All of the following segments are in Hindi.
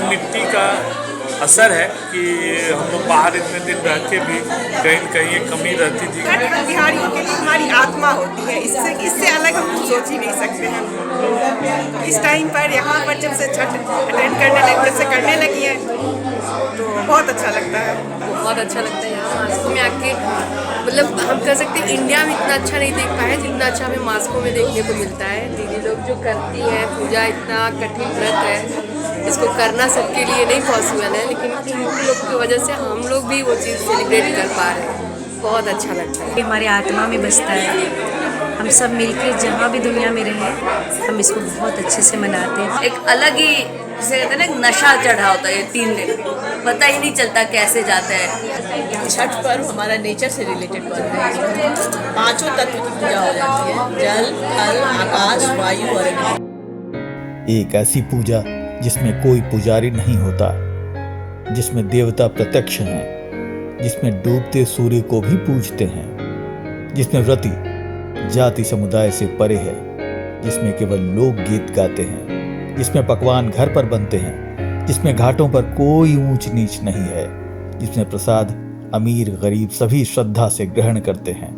मिट्टी का असर है कि हम लोग बाहर इतने दिन रह के भी कहीं न कहीं एक कमी रहती थी। बिहारियों के लिए हमारी आत्मा होती है, इससे अलग हम कुछ सोच ही नहीं सकते हैं। इस टाइम पर यहाँ पर जब से छठ अटेंड करने लगी है तो बहुत अच्छा लगता है। बहुत अच्छा लगता है यहाँ मास्को में आके। मतलब हम कह सकते हैं इंडिया में इतना अच्छा नहीं देख पाए जितना अच्छा हमें मास्को में देखने को मिलता है। दीदी लोग जो करती है पूजा, इतना कठिन व्रत है, इसको करना सबके लिए नहीं पॉसिबल है, लेकिन इन लोग की वजह से हम लोग भी वो चीज़ सेलिब्रेट कर पा रहे हैं। बहुत अच्छा लगता है। ये हमारे आत्मा में बसता है। हम सब मिलके जहाँ भी दुनिया में रहे हम इसको बहुत अच्छे से मनाते हैं। एक अलग ही जिसे कहते हैं ना, एक नशा चढ़ा होता है। ये 3 दिन पता ही नहीं चलता कैसे जाता है। छठ पर्व हमारा नेचर से रिलेटेड पर्व है। 5 तत्व की पूजा हो जाती है, जल, थल, आकाश, वायु और अग्नि। एक ऐसी पूजा जिसमें कोई पुजारी नहीं होता, जिसमें देवता प्रत्यक्ष हैं, जिसमें डूबते सूर्य को भी पूजते हैं, जिसमें व्रती जाति समुदाय से परे है, जिसमें केवल लोकगीत गाते हैं, जिसमें पकवान घर पर बनते हैं, जिसमें घाटों पर कोई ऊंच नीच नहीं है, जिसमें प्रसाद अमीर गरीब सभी श्रद्धा से ग्रहण करते हैं,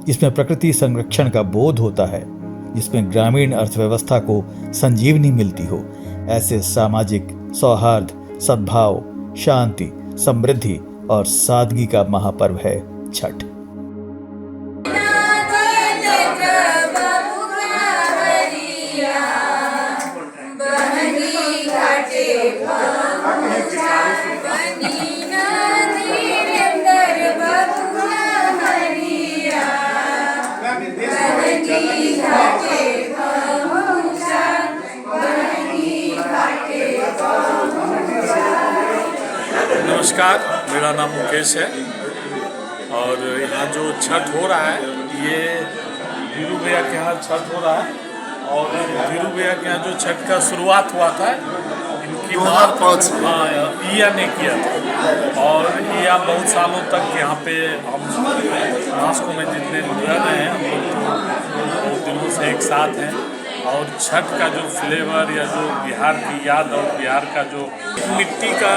जिसमें प्रकृति संरक्षण का बोध होता है, जिसमें ग्रामीण अर्थव्यवस्था को संजीवनी मिलती हो। ऐसे सामाजिक सौहार्द, सद्भाव, शांति, समृद्धि और सादगी का महापर्व है छठ। नमस्कार, मेरा नाम मुकेश है और यहाँ जो छठ हो रहा है ये धीरू भैया के यहाँ छठ हो रहा है। और धीरू भैया के यहाँ जो छठ का शुरुआत हुआ था इनकी 2005 ईया ने किया था और ईया बहुत सालों तक यहाँ पे हम मास्को में जितने रह रहे हैं हम लोग बहुत दिनों से एक साथ हैं। और छठ का जो फ्लेवर या जो बिहार की याद और बिहार का जो मिट्टी का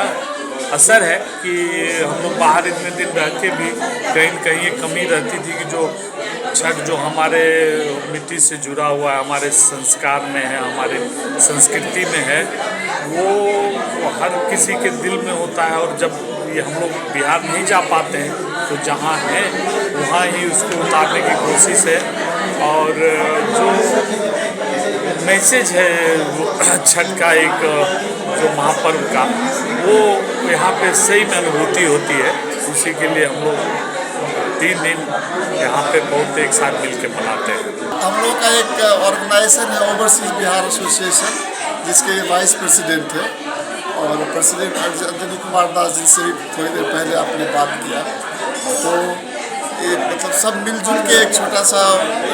असर है कि हम लोग बाहर इतने दिन रह के भी कहीं न कहीं एक कमी रहती थी कि जो छठ जो हमारे मिट्टी से जुड़ा हुआ है, हमारे संस्कार में है, हमारे संस्कृति में है, वो हर किसी के दिल में होता है। और जब ये हम लोग बिहार नहीं जा पाते हैं तो जहाँ है वहाँ ही उसको उतारने की कोशिश है। और जो मैसेज है छठ का एक जो महापर्व का, वो यहाँ पे सही में अनुभूति होती है। उसी के लिए हम लोग 3 दिन यहाँ पे बहुत एक साथ मिल के मनाते हैं। हम लोग का एक ऑर्गेनाइजेशन है ओवरसीज बिहार एसोसिएशन, जिसके वाइस प्रेसिडेंट है और प्रेसिडेंट अंजनी कुमार दास जी से भी थोड़ी देर पहले आपने बात किया। तो एक मतलब सब मिलजुल के एक छोटा सा,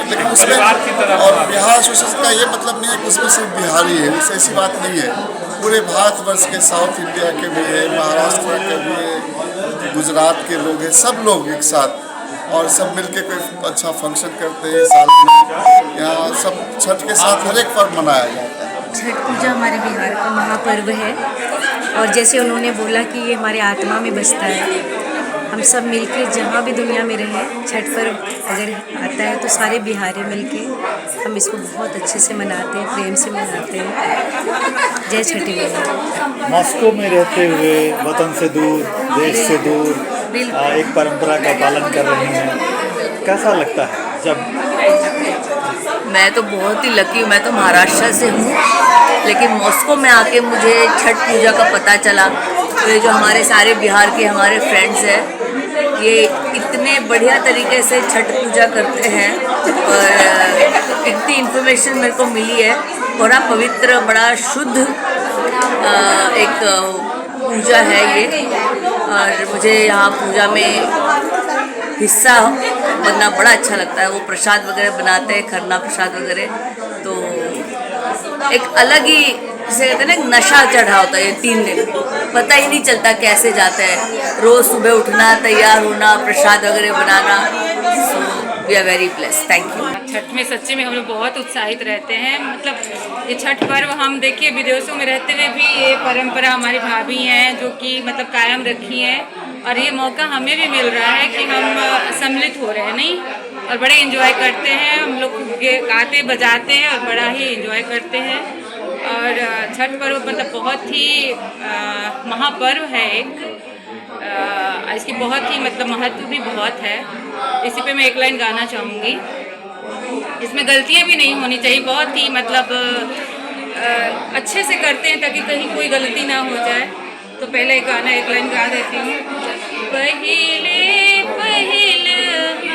लेकिन उसमें और बिहार एसोसिएशन का ये मतलब नहीं है कि उसमें सिर्फ बिहारी है, उससे ऐसी बात नहीं है। पूरे भारतवर्ष के, साउथ इंडिया के भी है, महाराष्ट्र के भी है, गुजरात के लोग हैं, सब लोग एक साथ और सब मिलके कोई अच्छा फंक्शन करते हैं साल में। यहाँ सब छठ के साथ हर एक पर्व मनाया जाता है। छठ पूजा हमारे बिहार का महापर्व है और जैसे उन्होंने बोला कि ये हमारे आत्मा में बसता है। हम सब मिलके जहाँ भी दुनिया में रहे छठ पर्व अगर आता है तो सारे बिहारी मिलके हम इसको बहुत अच्छे से मनाते हैं, प्रेम से मनाते हैं। जय छठी मैया। मॉस्को में रहते हुए वतन से दूर, देश से दूर एक परंपरा का पालन कर रही हैं, कैसा लगता है जब? मैं तो बहुत ही लकी हूँ। मैं तो महाराष्ट्र से हूँ, लेकिन मॉस्को में आके मुझे छठ पूजा का पता चला। तो ये जो हमारे सारे बिहार के हमारे फ्रेंड्स हैं, ये इतने बढ़िया तरीके से छठ पूजा करते हैं और इतनी इन्फॉर्मेशन मेरे को मिली है। बड़ा पवित्र, बड़ा शुद्ध एक पूजा है ये, और मुझे यहाँ पूजा में हिस्सा बनना बड़ा अच्छा लगता है। वो प्रसाद वगैरह बनाते हैं, खरना प्रसाद वगैरह, तो एक अलग ही जिसे कहते हैं ना, एक नशा चढ़ा होता है ये 3 दिन, पता ही नहीं चलता कैसे जाता है। रोज़ सुबह उठना, तैयार होना, प्रसाद वगैरह बनाना, so we are very blessed. Thank you. Chhath में सच्चे में हम लोग बहुत उत्साहित रहते हैं। मतलब ये छठ पर्व हम देखिए विदेशों में रहते हुए भी ये परंपरा हमारी भाभी हैं जो कि मतलब कायम रखी है, और ये मौका हमें भी मिल रहा है कि हम सम्मिलित हो रहे हैं नहीं, और बड़े एंजॉय करते हैं। हम लोग गाते बजाते हैं और बड़ा ही एंजॉय करते हैं। और छठ पर्व मतलब बहुत ही महापर्व है एक, इसकी बहुत ही मतलब महत्व भी बहुत है। इसी पे मैं एक लाइन गाना चाहूँगी। इसमें गलतियाँ भी नहीं होनी चाहिए, बहुत ही मतलब अच्छे से करते हैं ताकि कहीं कोई गलती ना हो जाए। तो पहले गाना एक लाइन गा देती हूँ। पहिले पहिले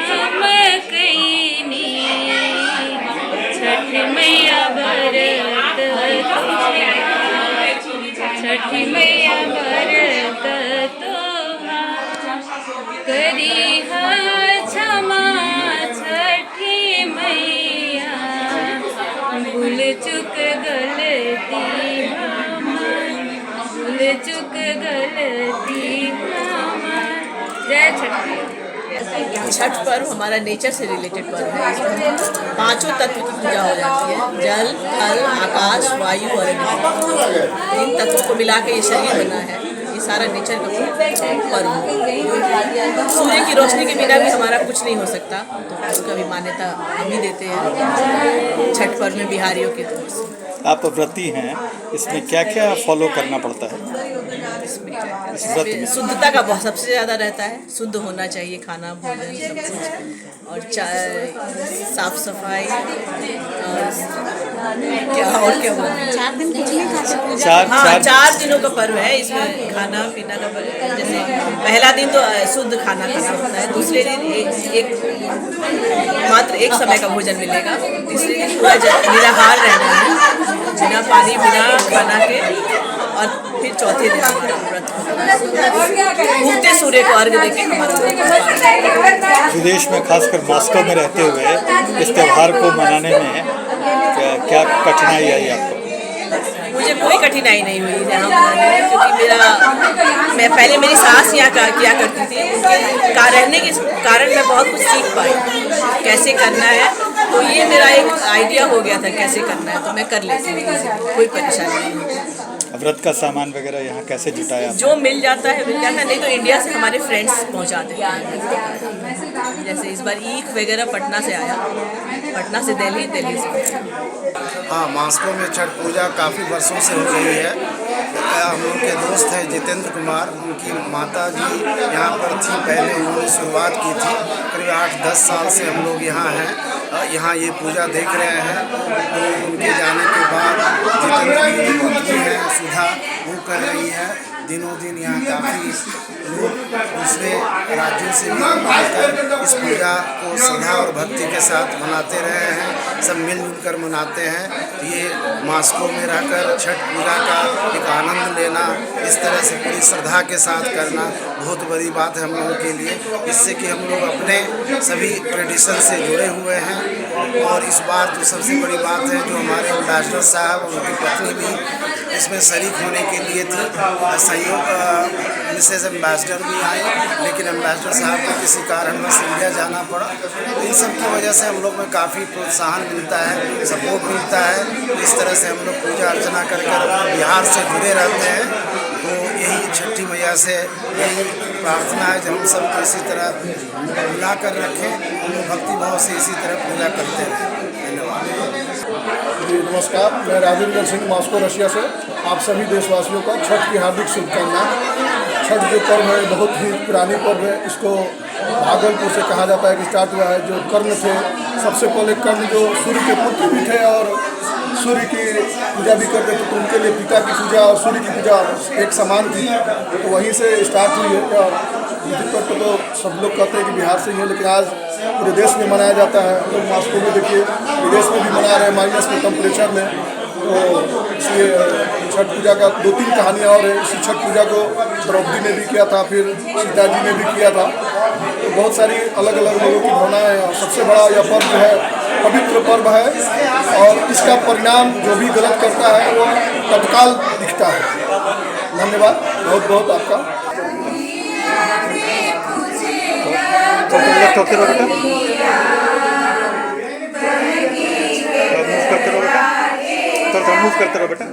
हम कईनी छठ मैया व्रत, छठ मैया व्रत करी क्षमा छठी मैया, भूल चुक गलती भूल चुक गलती। जय छठ। छठ पर्व हमारा नेचर से रिलेटेड पर्व है। इसमें 5 तत्व की पूजा हो जाती है, जल, थल, आकाश, वायु और अग्नि। इन तत्वों को मिला के ये शरीर बना है। ये सारा नेचर का पर्व है। सूर्य की रोशनी के बिना भी हमारा कुछ नहीं हो सकता, तो उसका भी मान्यता हम ही देते हैं छठ पर्व में बिहारियों की तरफ से। आप व्रती हैं, इसमें क्या क्या फॉलो करना पड़ता है? इस व्रत में शुद्धता का बहुत सबसे ज़्यादा रहता है। शुद्ध होना चाहिए खाना, भोजन, सब कुछ, और साफ सफाई, और क्या 4 दिन कुछ नहीं खा सकते। 4 दिनों का पर्व है। इसमें खाना पीना का पर्व है। जैसे पहला दिन तो शुद्ध खाना खाना होता है, दूसरे दिन मात्र एक समय का भोजन मिलेगा, तीसरे दिन पूरा निराहार रहना है, बिना पानी बिना खाना के, और फिर चौथे दिन हमारा व्रत उगते सूर्य को अर्घ देके हमारा। विदेश में खासकर मॉस्को में रहते हुए इस त्यौहार को मनाने में क्या कठिनाई आई आपको? मुझे कोई कठिनाई नहीं हुई यहाँ मनाने में, क्योंकि मैं पहले मेरी सास यहाँ किया करती थी। उनके रहने के कारण मैं बहुत कुछ सीख पाई कैसे करना है, तो ये मेरा एक आइडिया हो गया था कैसे करना है, तो मैं कर लेती हूँ, कोई परेशानी नहीं। व्रत का सामान वगैरह यहाँ कैसे जुटाया? जो मिल जाता है मिल जाता है, नहीं तो इंडिया से हमारे फ्रेंड्स पहुँचा देते हैं। जैसे इस बार ईख वगैरह पटना से आया, पटना से दिल्ली, दिल्ली से। हाँ, मॉस्को में छठ पूजा काफ़ी वर्षों से हो रही है। हम लोग के दोस्त हैं जितेंद्र कुमार, उनकी माता जी यहाँ पर थी, पहले उन्होंने शुरुआत की थी। करीब 8-10 साल से हम लोग यहाँ हैं, यहाँ ये पूजा देख रहे हैं। तो उनके जाने के बाद जितेंद्र की जो पत्नी है सुधा, वो कर रही है। दिनों दिन यहाँ काफ़ी लोग दूसरे राज्यों से भी आकर इस पूजा को श्रद्धा और भक्ति के साथ मनाते रहे हैं। सब मिलजुल कर मनाते हैं। ये मॉस्को में रहकर छठ पूजा का एक आनंद लेना, इस तरह से पूरी श्रद्धा के साथ करना बहुत बड़ी बात है हम लोगों के लिए। इससे कि हम लोग अपने सभी ट्रेडिशन से जुड़े हुए हैं। और इस बार तो सबसे बड़ी बात है जो हमारे एम्बेसडर साहब और उनकी पत्नी भी इसमें शरीक होने के लिए थी। मिसेज एम्बेसडर भी आए, लेकिन एम्बेसडर साहब को किसी कारणवश इंडिया जाना पड़ा। तो इन सब की वजह से हम लोग में काफ़ी प्रोत्साहन मिलता है, सपोर्ट मिलता है। इस तरह से हम लोग पूजा अर्चना कर अपने बिहार से जुड़े रहते हैं। तो यही छठी मैया से यही प्रार्थना है कि हम सबको इसी तरह मिला कर रखें, हम लोग भक्ति भाव से इसी तरह पूजा करते रहें। धन्यवाद। जी नमस्कार, मैं राजेंद्र सिंह, मॉस्को रशिया से। आप सभी देशवासियों का छठ की हार्दिक शुभकामनाएं। छठ जो पर्व है बहुत ही पुरानी पर्व है। इसको भागलपुर से कहा जाता है कि स्टार्ट हुआ है। जो कर्ण थे, सबसे पहले कर्ण जो सूर्य के पुत्र भी थे और सूर्य की पूजा भी करते थे, तो उनके लिए पिता की पूजा और सूर्य की पूजा एक समान थी। तो वहीं से स्टार्ट हुई है। और पर तो सब लोग कहते हैं कि बिहार से ही है, लेकिन आज पूरे देश में मनाया जाता है। हम लोग मॉस्को में देखिए, विदेश में भी मना रहे हैं, माइनस के टेम्परेचर में। तो इसलिए छठ पूजा का 2-3 कहानियाँ और है। इसी छठ पूजा को द्रौपदी ने भी किया था, फिर सीता जी ने भी किया था। तो बहुत सारी अलग अलग लोगों की भावनाएं हैं और सबसे बड़ा यह पर्व जो है पवित्र पर्व है और इसका परिणाम जो भी गलत करता है वो तत्काल दिखता है। धन्यवाद बहुत बहुत आपका। ठोकते रहो बेटा, मूव करते रहो बेटा, मूव करते रहो बेटा।